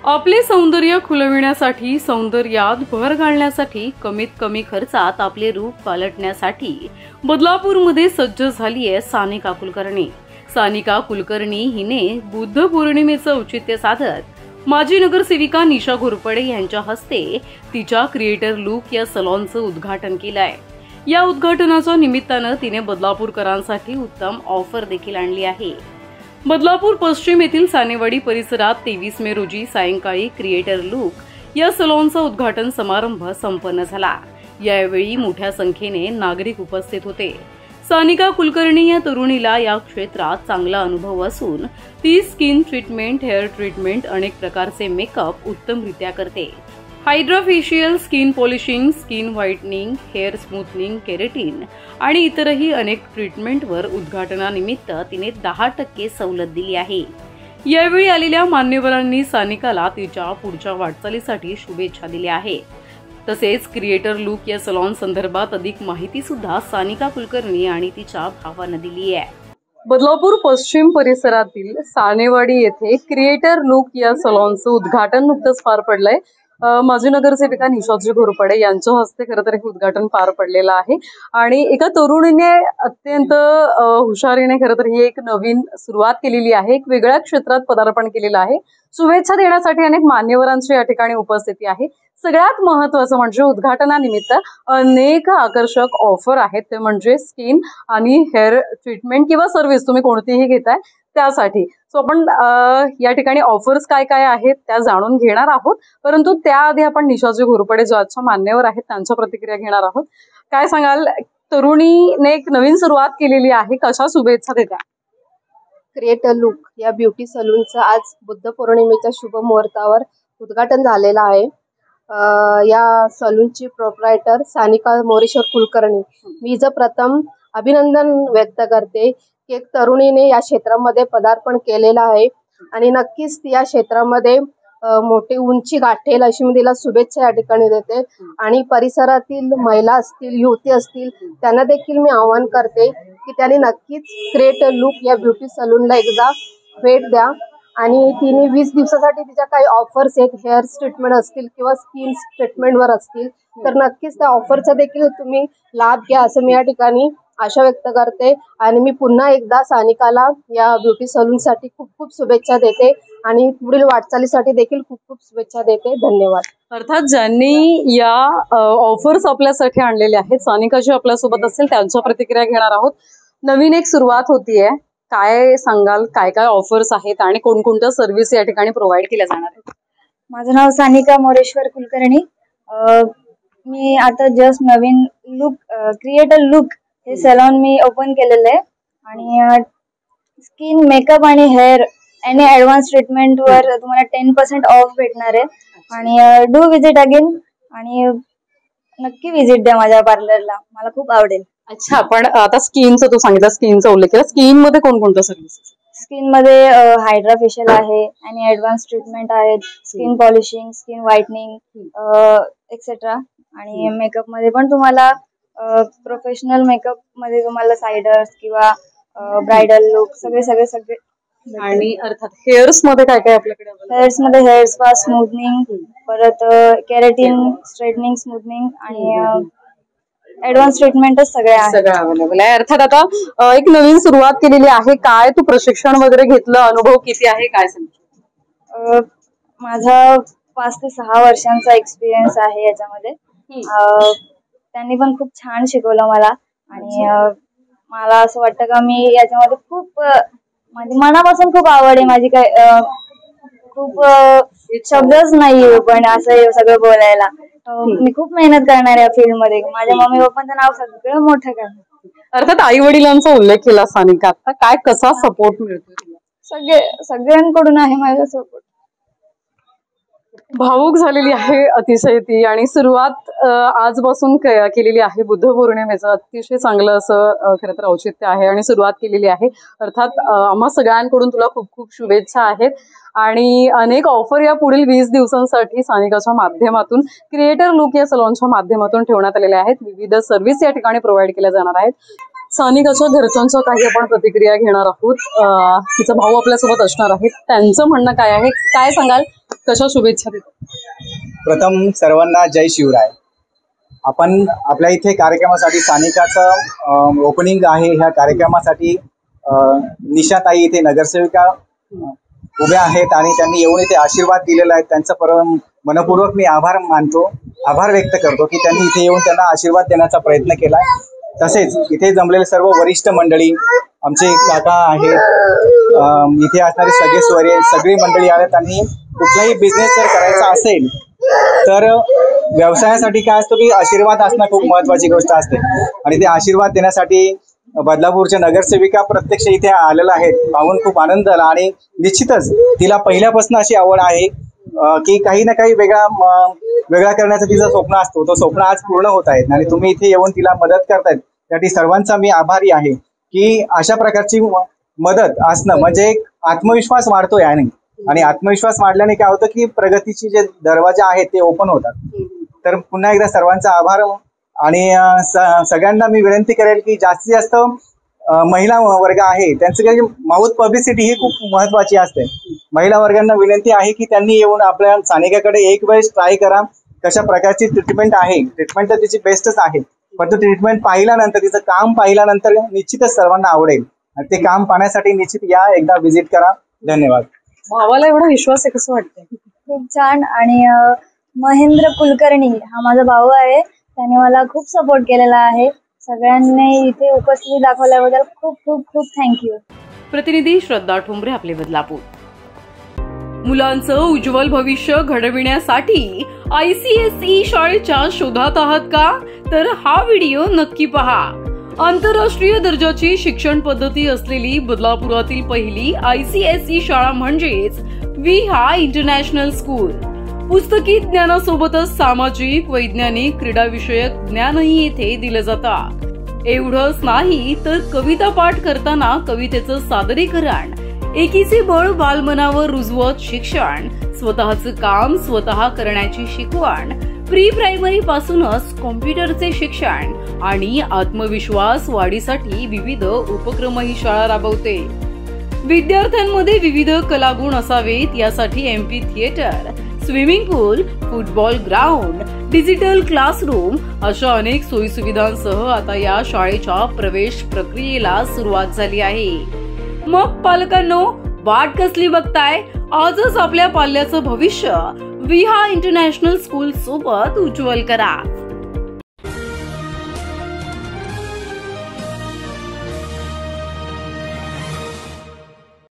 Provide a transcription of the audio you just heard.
आपले सौंदर्य खुलविण्यासाठी, सौंदर्यात भर घालण्यासाठी, कमीत कमी खर्चात आपले रूप पालटण्यासाठी बदलापूरमध्ये सज्ज झाली आहे सानिका कुलकर्णी. सानिका कुलकर्णी हिने बुद्ध पौर्णिमेचं औचित्य साधत माजी नगरसेविका निशा घोरपडे यांच्या हस्ते तिच्या क्रिएटर लुक या सलॉनचं उद्घाटन केलं आहे. या उद्घाटनाच्या निमित्तानं तिने बदलापूरकरांसाठी उत्तम ऑफर देखील आणली आहे. बदलापूर पश्चिम येथील सानेवाडी परिसरात 23 मे रोजी सायंकाळी क्रिएटर लुक या सलॉनचा उद्घाटन समारंभ संपन्न झाला. यावेळी मोठ्या संख्येने नागरिक उपस्थित होते. सानिका कुलकर्णी या तरुणीला या क्षेत्रात चांगला अनुभव असून ती स्किन ट्रीटमेंट, हेअर ट्रीटमेंट, अनेक प्रकारचे मेकअप उत्तमरित्या करते. Hydra facial, skin polishing, skin whitening, hair smoothening, keratin आणि इतरही अनेक ट्रीटमेंटवर उद्घाटनानिमित्त तिने 10% सवलत दिली आहे. यावेळी आलेल्या मान्यवरांनी सानिकाला तिच्या पुढच्या वाटचालीसाठी शुभेच्छा दिल्या आहेत. तसेच क्रिएटर लुक या सलॉन संदर्भात अधिक माहिती सुद्धा सानिका कुलकर्णी आणि तिच्या भावानं दिली आहे. बदलापूर पश्चिम परिसरातील सानेवाडी येथे क्रिएटर लुक या सलॉनचं उद्घाटन नुकतंच पार पडलंय. माजी नगरसेविका निशाजी घोरपडे यांच्या हस्ते खरं तर हे उद्घाटन पार पडलेलं आहे आणि एका तरुणीने अत्यंत हुशारीने खरं तर ही एक नवीन सुरुवात केलेली आहे. एक वेगळ्या क्षेत्रात पदार्पण केलेलं आहे. शुभेच्छा देण्यासाठी अनेक मान्यवरांची या ठिकाणी उपस्थिती आहे. सगळ्यात महत्त्वाचं म्हणजे उद्घाटनानिमित्त अनेक आकर्षक ऑफर आहेत. ते म्हणजे स्किन आणि हेअर ट्रीटमेंट किंवा सर्व्हिस तुम्ही कोणतीही घेताय त्यासाठी. सो आपण या ठिकाणी ऑफर्स काय काय आहेत त्या जाणून घेणार आहोत. परंतु त्याआधी आपण निशाजी घोरपडे जो आजच्या मान्यवर आहेत त्यांच्या प्रतिक्रिया घेणार आहोत. काय सांगाल, तरुणीने एक नवीन सुरुवात केलेली आहे, कशा शुभेच्छा देता? क्रिएटर लुक या ब्युटी सलूनचं आज बुद्ध पौर्णिमेच्या शुभ मुहूर्तावर उद्घाटन झालेलं आहे. या सलूनची प्रोप्रायटर सानिका मोरेश्वर कुलकर्णी, मी प्रथम अभिनंदन व्यक्त करते की एक तरुणीने या क्षेत्रामध्ये पदार्पण केलेलं आहे आणि नक्कीच ती या क्षेत्रामध्ये मोठी उंची गाठेल अशी मी तिला शुभेच्छा या ठिकाणी देते. आणि परिसरातील महिला असतील, युवती असतील, त्यांना देखील मी आवाहन करते की त्यांनी नक्कीच क्रिएटर लुक या ब्युटी सलूनला एकदा भेट द्या. आणि तिने 20 दिवसासाठी तिच्या काही ऑफर्स आहेत, हेअर ट्रीटमेंट असतील किंवा स्किन ट्रीटमेंटवर असतील, तर नक्कीच त्या ऑफरचा देखील तुम्ही लाभ घ्या असं मी या ठिकाणी आशा व्यक्त करते. आणि मी पुन्हा एकदा सानिकाला या ब्युटी सलूनसाठी खूप खूप शुभेच्छा देते आणि पुढील वाटचालीसाठी देखील खूप खूप शुभेच्छा देते. धन्यवाद. अर्थात ज्यांनी या ऑफर्स आपल्यासाठी आणलेले आहेत, सानिकाजी आपल्यासोबत असेल त्यांच्या प्रतिक्रिया घेणार आहोत. नवीन एक सुरुवात होतीये, काय सांगाल, काय काय ऑफर्स आहेत आणि कोणकोणत्या सर्व्हिस या ठिकाणी प्रोव्हाइड केल्या जाणार आहेत? माझं नाव सानिका मोरेश्वर कुलकर्णी. मी आता जस्ट नवीन लुक क्रिएटर लुक हे सलॉन मी ओपन केलेलं आहे आणि स्किन, मेकअप आणि हेअर आणि ॲडव्हान्स ट्रीटमेंटवर तुम्हाला 10% ऑफ भेटणार आहे. आणि डू विजिट अगेन आणि नक्की विजिट द्या माझ्या पार्लरला, मला खूप आवडेल. अच्छा, पण आता स्किनचं तू सांगितलं, स्किनचा उल्लेख केला. स्किन मध्ये कोणकोणत्या सर्व्हिसेस? स्किन मध्ये हायड्रा फेशियल आहे आणि ॲडव्हान्स ट्रीटमेंट आहेत, skin polishing, skin whitening etcetera. आणि मेकअप मध्ये पण तुम्हाला प्रोफेशनल मेकअप मध्ये तुम्हाला सायडर्स किंवा ब्रायडल लुक सगळे. आणि अर्थात हेअर्स मध्ये काय काय आपल्याकडे? हेअर्स मध्ये हेअर स्पा, स्मूथनिंग, परत केराटिन, स्ट्रेटनिंग, स्मूथनिंग आणि ऍडव्हान्स ट्रीटमेंटच सगळं अवेलेबल आहे. अर्थात आता एक नवीन सुरुवात केलेली आहे. काय तू प्रशिक्षण वगैरे घेतलं, अनुभव किती आहे, काय सांग? माझा 5 ते 6 वर्षांचा एक्सपिरियन्स आहे याच्यामध्ये. त्यांनी पण खूप छान शिकवलं मला आणि मला असं वाटतं का मी याच्यामध्ये खूप माझी मनापासून खूप आवड आहे. माझी काय खूप शब्दच नाहीये पण असं सगळं बोलायला. मी खूप मेहनत करणार या फील्ड मध्ये. माझ्या मम्मी पप्पांचं नाव सगळं मोठं करणार. अर्थात आई वडिलांचा उल्लेख केला सानिका, आता काय कसा सपोर्ट मिळतो? सगळ्यांकडून आहे माझा सपोर्ट. भावूक झालेली आहे अतिशय ती. आणि सुरुवात आजपासून केलेली आहे. बुद्ध पौर्णिमेचं अतिशय चांगलं असं खरं तर औचित्य आहे आणि सुरुवात केलेली आहे. अर्थात आम्हा सगळ्यांकडून तुला खूप खूप शुभेच्छा आहेत. आणि अनेक ऑफर या पुढील 20 दिवसांसाठी सानिकाच्या माध्यमातून क्रिएटर लुक या सलॉनच्या माध्यमातून ठेवण्यात आलेल्या आहेत. विविध सर्व्हिस या ठिकाणी प्रोव्हाइड केल्या जाणार आहेत. सानिकाच्या घरच्यांच्या काही आपण प्रतिक्रिया घेणार आहोत. तिचा भाऊ आपल्यासोबत असणार आहे, त्यांचं म्हणणं काय आहे, काय सांगाल, कशा शुभेच्छा देतो? प्रथम सर्वांना जय शिवराय. आपण आपल्या इथे कार्यक्रमासाठी सानिकाचं ओपनिंग आहे. ह्या कार्यक्रमासाठी निशाताई इथे नगरसेविका उभ्या आहेत आणि त्यांनी येऊन इथे आशीर्वाद दिलेला आहे. त्यांचा मनपूर्वक मी आभार व्यक्त करतो की त्यांनी इथे येऊन त्यांना आशीर्वाद देण्याचा प्रयत्न केला. तसेच इथे जमलेले सर्व वरिष्ठ मंडळी, आमचे काका आहेत, इथे असणारे सगळी मंडळी आहेत. आणि कुठलाही बिझनेस जर करायचा असेल तर व्यवसायासाठी काय असतो की आशीर्वाद असणं खूप महत्वाची गोष्ट असते. आणि ते आशीर्वाद देण्यासाठी बदलापूरच्या नगरसेविका प्रत्यक्ष इथे आलेल्या आहेत. पाहून खूप आनंद झाला आणि निश्चितच तिला पहिल्यापासून अशी आवड आहे की काही ना काही वेगळा करण्याचं तिचं स्वप्न असतो. तो स्वप्न आज पूर्ण होत आहेत आणि तुम्ही इथे येऊन तिला मदत करतायत त्यासाठी सर्वांचा मी आभारी आहे. की अशा प्रकारची मदत असणं म्हणजे एक आत्मविश्वास वाढतोय आणि आत्मविश्वास वाढल्याने काय होतं की प्रगतीचे जे दरवाजे आहेत ते ओपन होतात. तर पुन्हा एकदा सर्वांचा आभार. आणि सगळ्यांना मी विनंती करेल की जास्तीत जास्त महिला वर्ग आहे त्यांचं काही माउथ पब्लिसिटी ही खूप महत्वाची असते. महिला वर्गांना विनंती आहे की त्यांनी येऊन आपल्या सानिकाकडे एक वेळेस ट्राय करा. कशा प्रकारची ट्रीटमेंट आहे. ट्रीटमेंट तर तिची बेस्टच आहे, पण तो ट्रीटमेंट पाहिल्यानंतर, तिचं काम पाहिल्यानंतर निश्चितच सर्वांना आवडेल. आणि ते काम पाहण्यासाठी निश्चित या, एकदा व्हिजिट करा. धन्यवाद. भावाला एवढा विश्वास आहे, कसं वाटतंय? खूप छान. आणि महेंद्र कुलकर्णी हा माझा भाऊ आहे, त्याने मला खूप सपोर्ट केलेला आहे. सगळ्यांनी इथे उपस्थिती दाखवल्याबद्दल खूप खूप खूप थँक्यू. प्रतिनिधी श्रद्धा ठोंबरे, आपले बदलापूर. मुलांचं उज्ज्वल भविष्य घडविण्यासाठी ICSE शाळेच्या शोधात आहात का? तर हा व्हिडिओ नक्की पहा. आंतरराष्ट्रीय दर्जाची शिक्षण पद्धती असलेली बदलापुरातील पहिली ICSE शाळा म्हणजेच विहा इंटरनॅशनल स्कूल. पुस्तकी ज्ञानासोबतच सामाजिक, वैज्ञानिक, क्रीडाविषयक ज्ञानही येथे दिलं जातं. एवढंच नाही तर कविता पाठ करताना कवितेचं सादरीकरण, एकीचे बळ बालमनावर रुजवत शिक्षण, स्वतःचं काम स्वतः करण्याची शिकवण, प्री प्रायमरी पासूनच कॉम्प्युटरचे शिक्षण आणि आत्मविश्वास वाढीसाठी विविध उपक्रम ही शाळा राबवते. विद्यार्थ्यांमध्ये विविध कलागुण असावेत यासाठी MP थिएटर, स्विमिंग पूल, फुटबॉल ग्राउंड, डिजिटल क्लासरूम अशा अनेक सोयीसुविधांसह आता या शाळेच्या प्रवेश प्रक्रियेला सुरुवात झाली आहे. मग पालकांनो, वाट कसली बघताय? आजच आपल्या पाल्याचं भविष्य विहा इंटरनॅशनल स्कूल सोबत उज्ज्वल करा.